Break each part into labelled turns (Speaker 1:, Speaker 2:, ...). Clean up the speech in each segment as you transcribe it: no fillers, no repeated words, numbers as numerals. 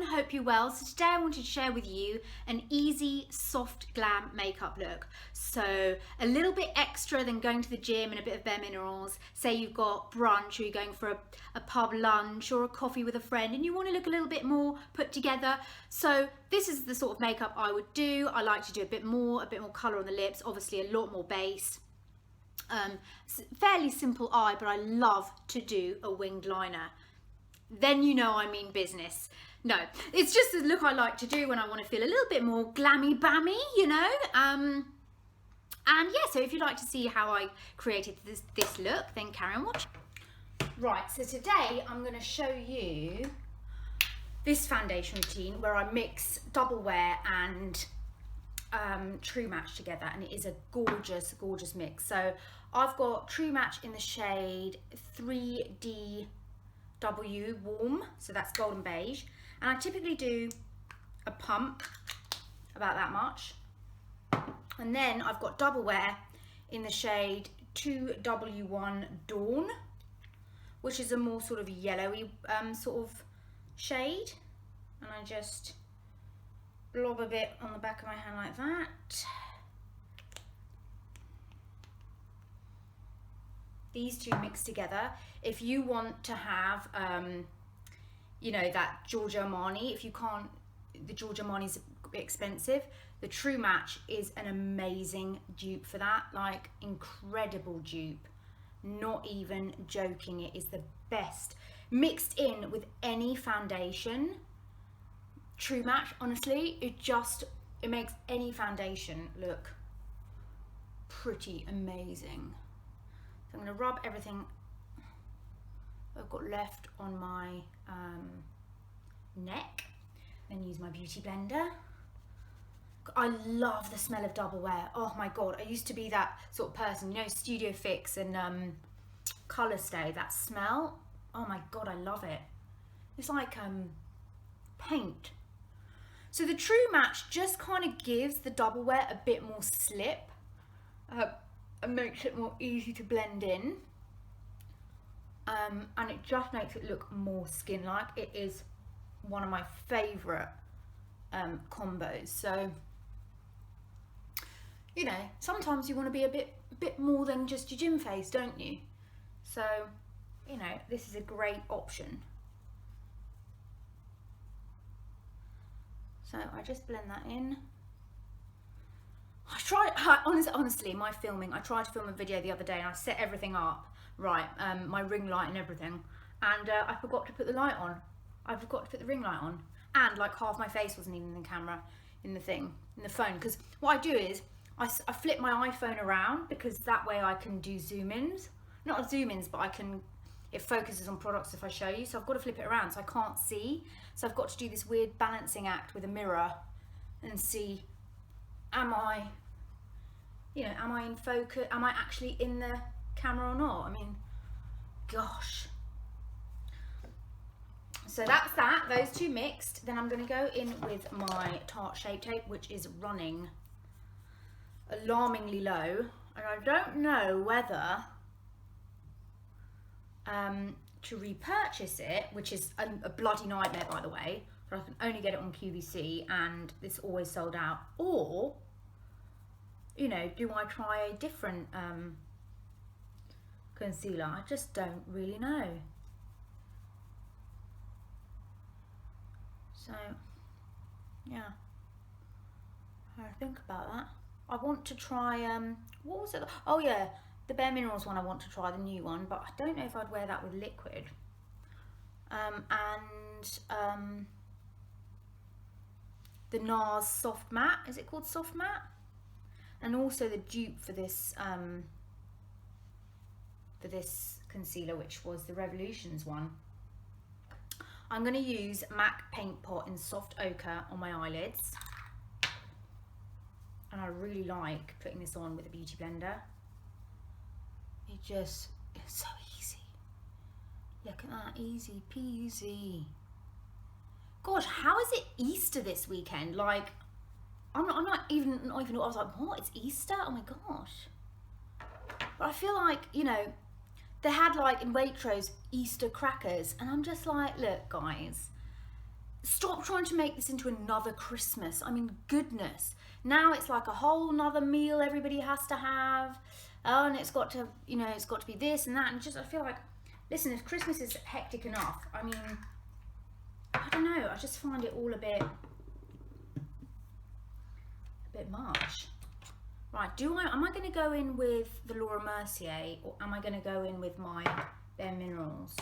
Speaker 1: Hope you're well. So today I wanted to share with you an easy soft glam makeup look. So a little bit extra than going to the gym and a bit of bare minerals. Say you've got brunch or you're going for a pub lunch or a coffee with a friend and you want to look a little bit more put together. So this is the sort of makeup I would do. I like to do a bit more colour on the lips, obviously a lot more base. Fairly simple eye, but I love to do a winged liner. Then you know I mean business. No, it's just the look I like to do when I want to feel a little bit more glammy bammy, you know. And yeah, so if you'd like to see how I created this look, then carry on watching. Right, so today I'm going to show you this foundation routine where I mix Double Wear and True Match together, and it is a gorgeous, gorgeous mix. So I've got True Match in the shade 3D W Warm, so that's golden beige, and I typically do a pump about that much, and then I've got Double Wear in the shade 2W1 Dawn, which is a more sort of yellowy sort of shade, and I just blob a bit on the back of my hand like that. These two mixed together. If you want to have, you know, that Giorgio Armani, if you can't, the Giorgio Armani's a bit expensive, the True Match is an amazing dupe for that, like incredible dupe. Not even joking, it is the best. Mixed in with any foundation, True Match, honestly, it makes any foundation look pretty amazing. So I'm going to rub everything I've got left on my neck, then use my beauty blender. I love the smell of Double Wear. Oh my god, I used to be that sort of person, you know, Studio Fix and Colour Stay, that smell. Oh my god, I love it. It's like paint. So the True Match just kind of gives the Double Wear a bit more slip. And makes it more easy to blend in, and it just makes it look more skin-like. It is one of my favourite combos. So, you know, sometimes you want to be a bit more than just your gym face, don't you? So, you know, this is a great option. So I just blend that in. Honestly, my filming, I tried to film a video the other day and I set everything up right, my ring light and everything, and I forgot to put the light on. I forgot to put the ring light on, and like half my face wasn't even in the camera, in the phone, because what I do is I flip my iPhone around, because that way I can do zoom-ins, not zoom-ins, but it focuses on products if I show you, so I've got to flip it around so I can't see, so I've got to do this weird balancing act with a mirror and see, am I in focus? Am I actually in the camera or not? I mean, gosh. So that's that, those two mixed. Then I'm going to go in with my Tarte Shape Tape, which is running alarmingly low. And I don't know whether to repurchase it, which is a bloody nightmare, by the way. But I can only get it on QVC and it's always sold out. Or, you know, do I try a different concealer? I just don't really know. So, yeah, I think about that. I want to try, what was it? Oh yeah, the Bare Minerals one I want to try, the new one, but I don't know if I'd wear that with liquid. The NARS Soft Matte, is it called Soft Matte? And also the dupe for this concealer, which was the Revolutions one. I'm going to use MAC Paint Pot in Soft Ochre on my eyelids. And I really like putting this on with a beauty blender. It's so easy. Look at that, easy peasy. Gosh, how is it Easter this weekend? Like, I'm not even, I was like, what? It's Easter? Oh my gosh. But I feel like, you know, they had like in Waitrose Easter crackers, and I'm just like, look guys, stop trying to make this into another Christmas. I mean, goodness. Now it's like a whole nother meal everybody has to have. Oh, and it's got to, you know, it's got to be this and that. And just, I feel like, listen, if Christmas is hectic enough, I mean, I don't know. I just find it all a bit much. Right, am I going to go in with the Laura Mercier, or am I going to go in with my Bare Minerals?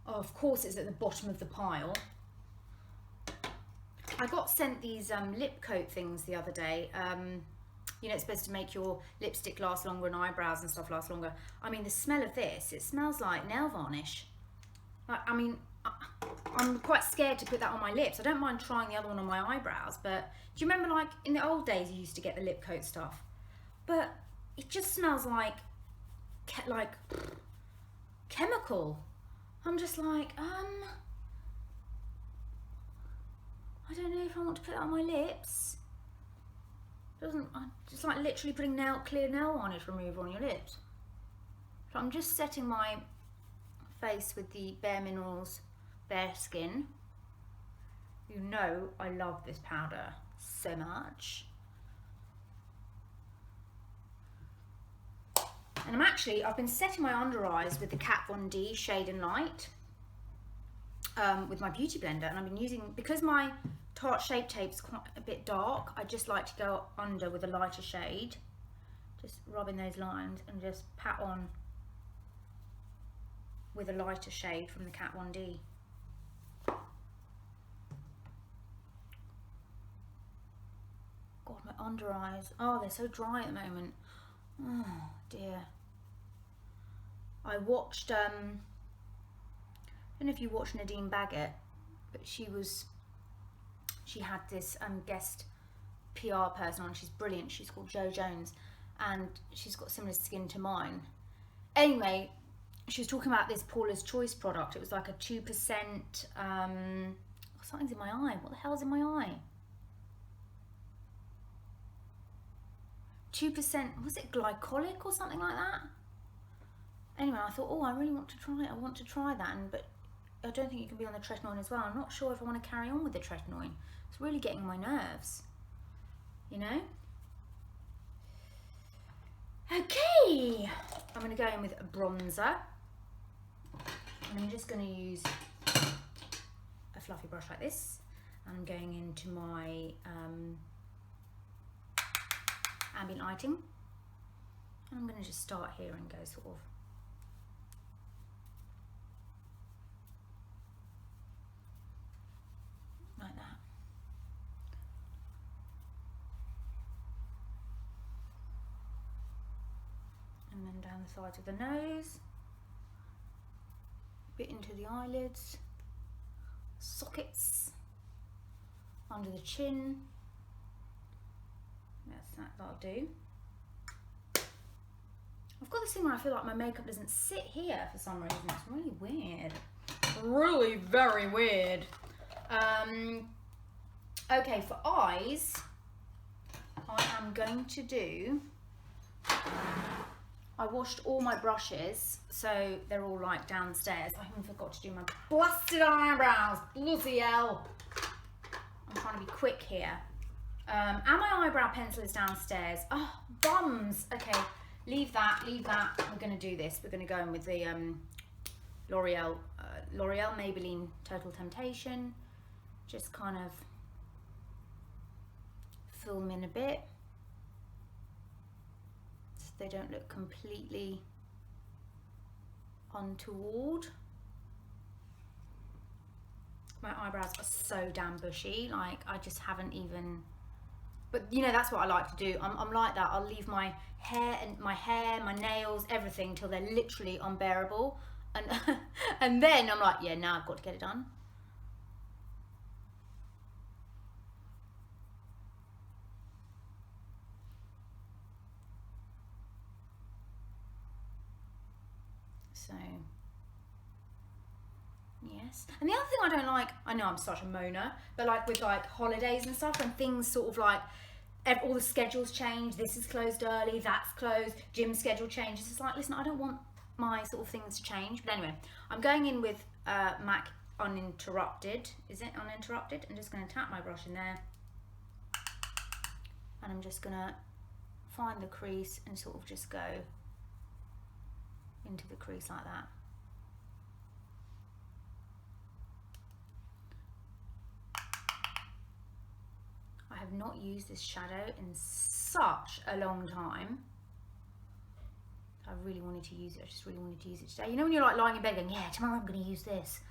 Speaker 1: Oh, of course it's at the bottom of the pile. I got sent these lip coat things the other day. You know, it's supposed to make your lipstick last longer and eyebrows and stuff last longer. I mean, the smell of this, it smells like nail varnish. I mean, I'm quite scared to put that on my lips. I don't mind trying the other one on my eyebrows, but do you remember like in the old days you used to get the lip coat stuff? But it just smells like chemical. I'm just like, I don't know if I want to put that on my lips. Just like literally putting clear nail varnish remover on your lips. So I'm just setting my face with the Bare Minerals Bare Skin. You know I love this powder so much. And I've been setting my under eyes with the Kat Von D Shade and Light with my beauty blender, and I've been using, because my Tarte Shape Tape's quite a bit dark, I just like to go under with a lighter shade, just rubbing those lines and just pat on with a lighter shade from the Kat Von D. God, my under eyes, oh, they're so dry at the moment. Oh dear. I watched, I don't know if you watched Nadine Baggett, but she had this guest PR person on. She's brilliant. She's called Jo Jones, and she's got similar skin to mine. Anyway, she was talking about this Paula's Choice product. It was like a 2%, something's in my eye. What the hell's in my eye? 2%, was it glycolic or something like that? Anyway, I thought, oh, I really want to try it. I want to try that, but I don't think you can be on the TRETINOIN as well. I'm not sure if I want to carry on with the TRETINOIN. It's really getting on my nerves, you know? Okay, I'm going to go in with a bronzer. And I'm just going to use a fluffy brush like this. And I'm going into my ambient lighting. And I'm going to just start here and go sort of like that. And then down the sides of the nose, a bit into the eyelids, sockets, under the chin. That'll do. I've got this thing where I feel like my makeup doesn't sit here for some reason. It's really weird. Really very weird. Okay, for eyes, I am going to do, I washed all my brushes, so they're all like downstairs. I even forgot to do my blasted eyebrows. Bloody hell. I'm trying to be quick here. And my eyebrow pencil is downstairs. Oh, bums. Okay, leave that. We're going to do this. We're going to go in with the L'Oreal Maybelline Total Temptation. Just kind of fill them in a bit so they don't look completely untoward. My eyebrows are so damn bushy, like I just haven't even, but you know, that's what I like to do. I'm like that. I'll leave my hair, my nails, everything till they're literally unbearable, and and then I'm like, yeah, now I've got to get it done. So yes, and the other thing I don't like, I know I'm such a moaner, but like with like holidays and stuff, when things sort of like all the schedules change. This is closed early, that's closed, gym schedule changes. It's like, listen, I don't want my sort of things to change. But anyway, I'm going in with MAC Uninterrupted. Is it Uninterrupted? I'm just going to tap my brush in there, and I'm just going to find the crease and sort of just go into the crease like that. I have not used this shadow in such a long time. I really wanted to use it. I just really wanted to use it today. You know when you're like lying in bed going, yeah, tomorrow I'm going to use this.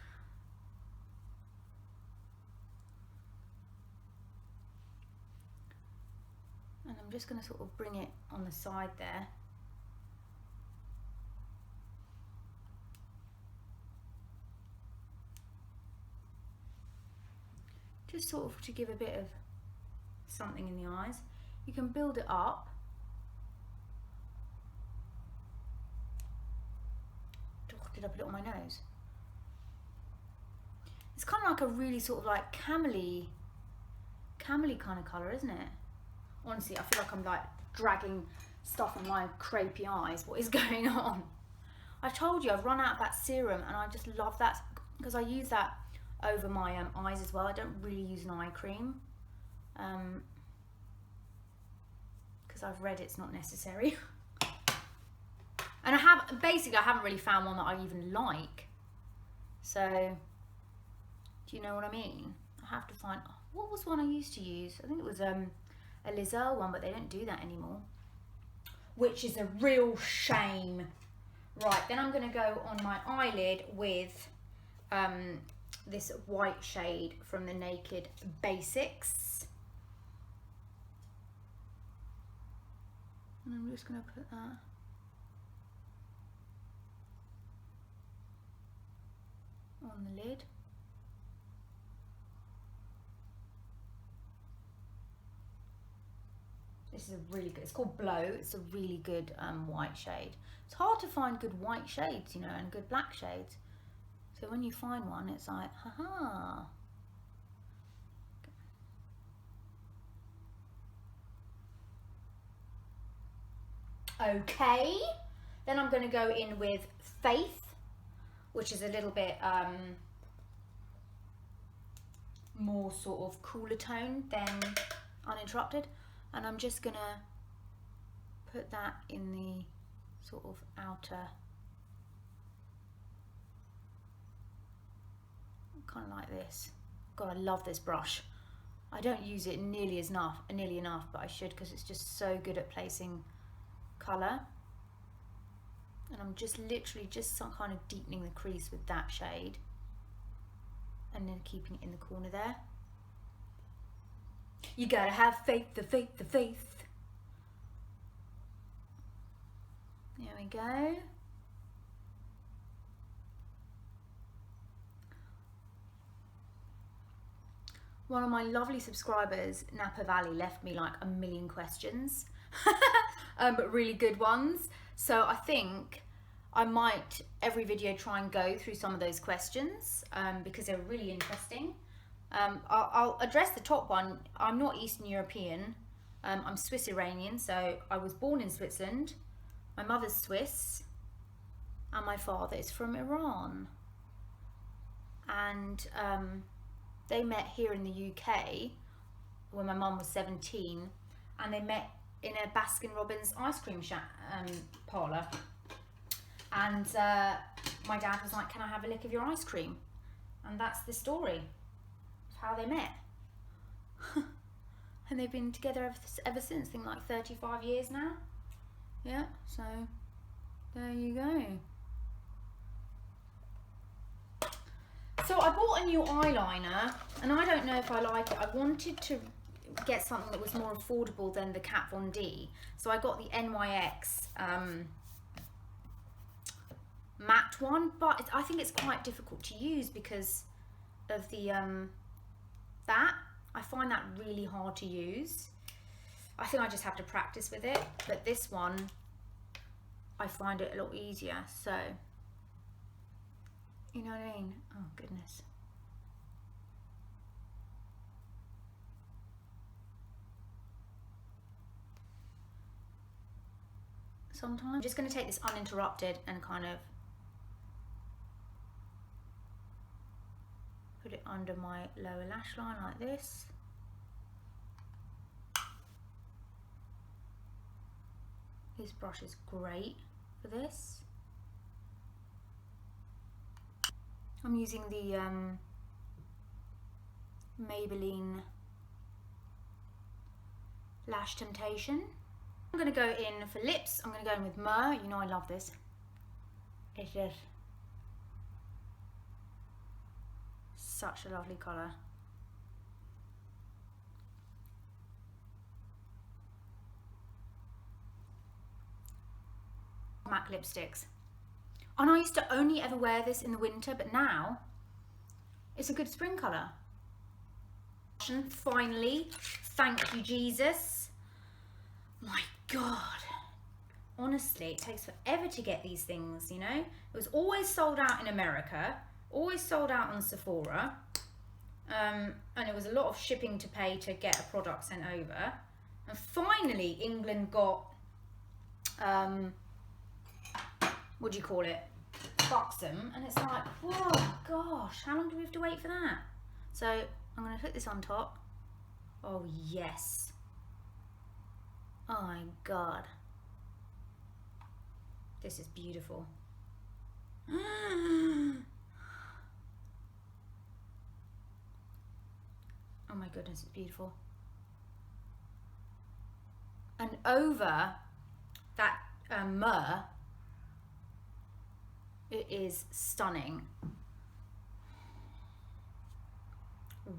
Speaker 1: And I'm just going to sort of bring it on the side there. Just sort of to give a bit of something in the eyes. You can build it up. Did I put it on my nose? It's kind of like a really sort of like camely kind of colour, isn't it? Honestly, I feel like I'm like dragging stuff on my crepey eyes. What is going on? I told you I've run out of that serum, and I just love that because I use that over my eyes as well. I don't really use an eye cream because I've read it's not necessary. And I haven't really found one that I even like. So, do you know what I mean? I have to find, what was one I used to use? I think it was a Lizelle one, but they don't do that anymore, which is a real shame. Right, then I'm going to go on my eyelid with this white shade from the Naked Basics. And I'm just going to put that on the lid. This is a really good, it's called Blow. It's a really good white shade. It's hard to find good white shades, you know, and good black shades. So when you find one, it's like, haha. Okay, then I'm going to go in with Faith, which is a little bit more sort of cooler tone than Uninterrupted, and I'm just going to put that in the sort of outer, kind of like this. God, I love this brush. I don't use it nearly enough, but I should, because it's just so good at placing colour. And I'm just literally just some kind of deepening the crease with that shade, and then keeping it in the corner there. You gotta have faith, the faith, the faith. There we go. One of my lovely subscribers, Napa Valley, left me like a million questions, but really good ones. So I think I might, every video, try and go through some of those questions because they're really interesting. I'll address the top one. I'm not Eastern European. I'm Swiss Iranian, so I was born in Switzerland. My mother's Swiss, and my father is from Iran. And they met here in the UK when my mum was 17, and they met in a Baskin Robbins ice cream parlour. And my dad was like, can I have a lick of your ice cream? And that's the story of how they met. And they've been together ever since, I think like 35 years now. Yeah, so there you go. So I bought a new eyeliner, and I don't know if I like it. I wanted to get something that was more affordable than the Kat Von D. So I got the NYX matte one, but I think it's quite difficult to use because of the that. I find that really hard to use. I think I just have to practice with it, but this one I find it a lot easier. So, you know what I mean? Oh goodness. sometimes. I'm just going to take this Uninterrupted and kind of put it under my lower lash line like this. This brush is great for this. I'm using the Maybelline Lash Temptation. I'm going to go in for lips. I'm going to go in with Myrrh. You know I love this. It's just such a lovely colour. MAC lipsticks. And I used to only ever wear this in the winter, but now it's a good spring colour. Finally, thank you Jesus. My God, honestly, it takes forever to get these things, you know. It was always sold out in America, always sold out on Sephora, and it was a lot of shipping to pay to get a product sent over. And finally, England got, what do you call it? Buxom, and it's like, whoa, gosh, how long do we have to wait for that? So I'm going to put this on top. Oh yes. Oh my God. This is beautiful. Oh my goodness, it's beautiful. And over that Myrrh, it is stunning.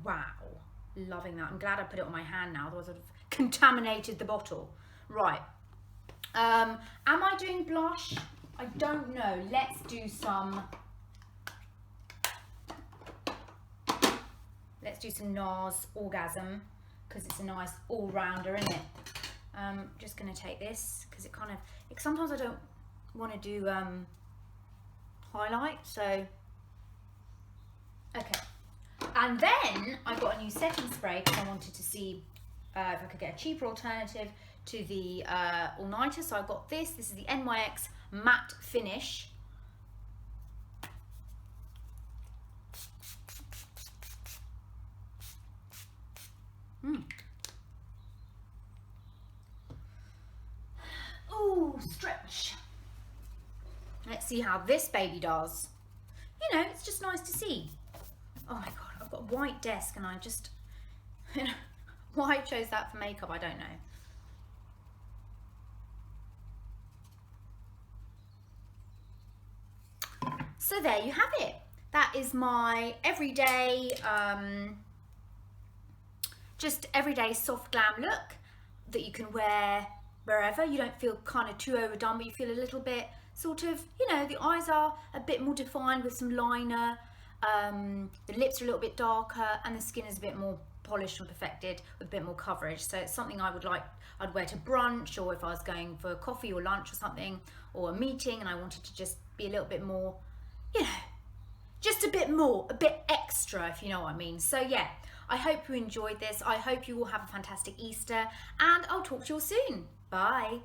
Speaker 1: Wow, loving that. I'm glad I put it on my hand now, otherwise I'd have contaminated the bottle. Right, am I doing blush? I don't know. Let's do some NARS Orgasm, because it's a nice all-rounder, isn't it? Just gonna take this because it kind of, sometimes I don't want to do highlight, so okay. And then I got a new setting spray because I wanted to see if I could get a cheaper alternative to the all nighter. So I got this. This is the NYX Matte Finish. Ooh, stretch. Let's see how this baby does. You know, it's just nice to see. Oh my God, I've got a white desk and I just, you know, why I chose that for makeup, I don't know. So there you have it. That is my everyday, just everyday soft glam look that you can wear wherever. You don't feel kind of too overdone, but you feel a little bit sort of, you know, the eyes are a bit more defined with some liner, the lips are a little bit darker, and the skin is a bit more polished and perfected with a bit more coverage. So it's something I would like, I'd wear to brunch, or if I was going for coffee or lunch or something, or a meeting and I wanted to just be a little bit more, you know, just a bit more, a bit extra, if you know what I mean. So yeah, I hope you enjoyed this. I hope you all have a fantastic Easter, and I'll talk to you all soon. Bye.